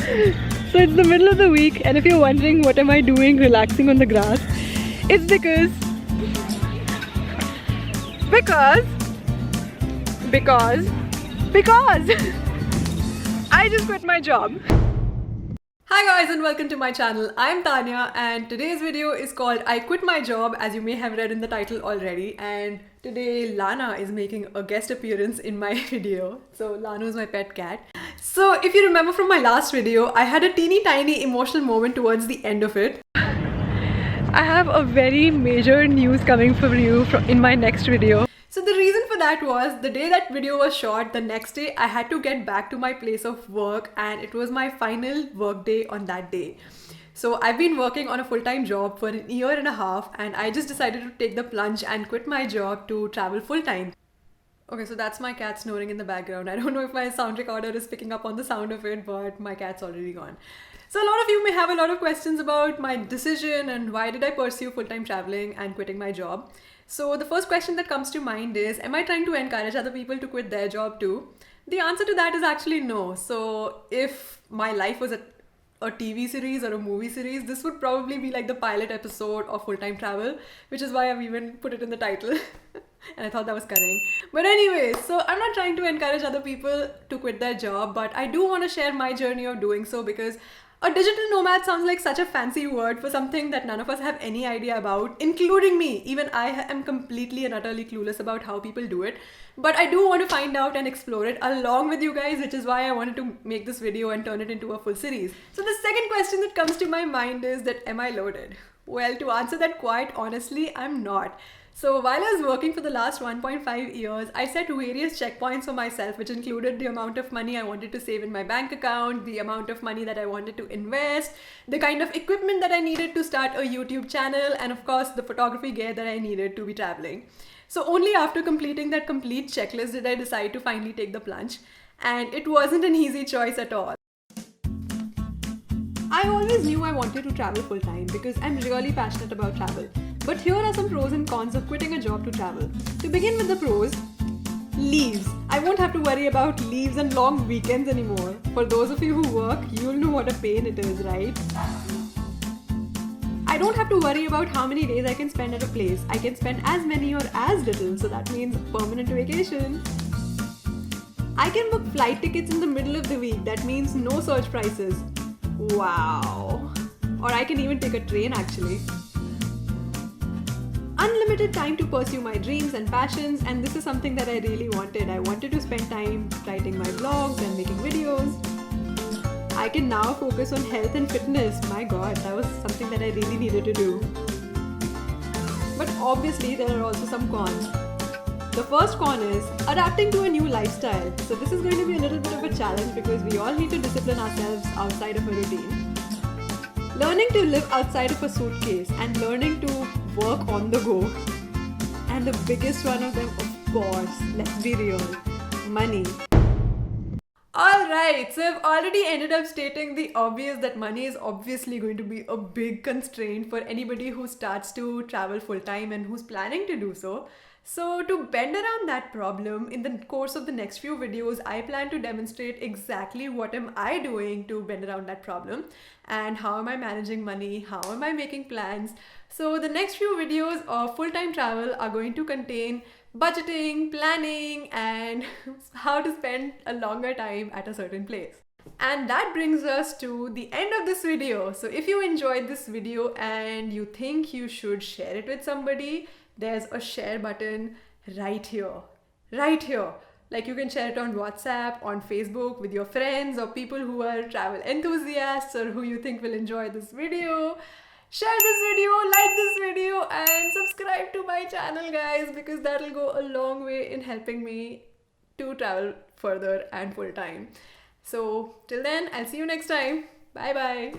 So it's the middle of the week, and if you're wondering what am I doing relaxing on the grass, it's because I just quit my job. Hi guys and welcome to my channel. I'm Tanya and today's video is called I Quit My Job, as you may have read in the title already, and today Lana is making a guest appearance in my video. So Lana is my pet cat. So if you remember from my last video, I had a teeny tiny emotional moment towards the end of it. I have a very major news coming for you in my next video. So the reason for that was the day that video was shot, the next day I had to get back to my place of work and it was my final work day on that day. So I've been working on a full-time job for a year and a half and I just decided to take the plunge and quit my job to travel full-time. Okay, so that's my cat snoring in the background. I don't know if my sound recorder is picking up on the sound of it, but my cat's already gone. So a lot of you may have a lot of questions about my decision and why did I pursue full-time traveling and quitting my job. So the first question that comes to mind is, am I trying to encourage other people to quit their job too? The answer to that is actually no. So if my life was a TV series or a movie series, this would probably be like the pilot episode of full-time travel, which is why I've even put it in the title. And I thought that was cunning. But anyways, so I'm not trying to encourage other people to quit their job, but I do want to share my journey of doing so because a digital nomad sounds like such a fancy word for something that none of us have any idea about, including me. Even I am completely and utterly clueless about how people do it. But I do want to find out and explore it along with you guys, which is why I wanted to make this video and turn it into a full series. So the second question that comes to my mind is that, am I loaded? Well, to answer that quite honestly, I'm not. So while I was working for the last 1.5 years, I set various checkpoints for myself, which included the amount of money I wanted to save in my bank account, the amount of money that I wanted to invest, the kind of equipment that I needed to start a YouTube channel, and of course the photography gear that I needed to be traveling. So only after completing that complete checklist did I decide to finally take the plunge, and it wasn't an easy choice at all. I always knew I wanted to travel full time because I'm really passionate about travel. But here are some pros and cons of quitting a job to travel. To begin with the pros, leaves. I won't have to worry about leaves and long weekends anymore. For those of you who work, you'll know what a pain it is, right? I don't have to worry about how many days I can spend at a place. I can spend as many or as little, so that means permanent vacation. I can book flight tickets in the middle of the week. That means no surge prices. Wow. Or I can even take a train actually. Unlimited time to pursue my dreams and passions, and this is something that I really wanted. I wanted to spend time writing my vlogs and making videos. I can now focus on health and fitness. My god, that was something that I really needed to do. But obviously there are also some cons. The first con is adapting to a new lifestyle. So this is going to be a little bit of a challenge because we all need to discipline ourselves outside of a routine. Learning to live outside of a suitcase and learning to work on the go. And the biggest one of them, of course, let's be real, money. Alright, so I've already ended up stating the obvious that money is obviously going to be a big constraint for anybody who starts to travel full time and who's planning to do so. So to bend around that problem, in the course of the next few videos, I plan to demonstrate exactly what am I doing to bend around that problem and how am I managing money, how am I making plans. So the next few videos of full-time travel are going to contain budgeting, planning, and how to spend a longer time at a certain place. And that brings us to the end of this video. So if you enjoyed this video and you think you should share it with somebody, there's a share button right here. Right here. Like you can share it on WhatsApp, on Facebook with your friends or people who are travel enthusiasts or who you think will enjoy this video. Share this video, like this video, and subscribe to my channel, guys, because that'll go a long way in helping me to travel further and full time. So till then, I'll see you next time. Bye bye.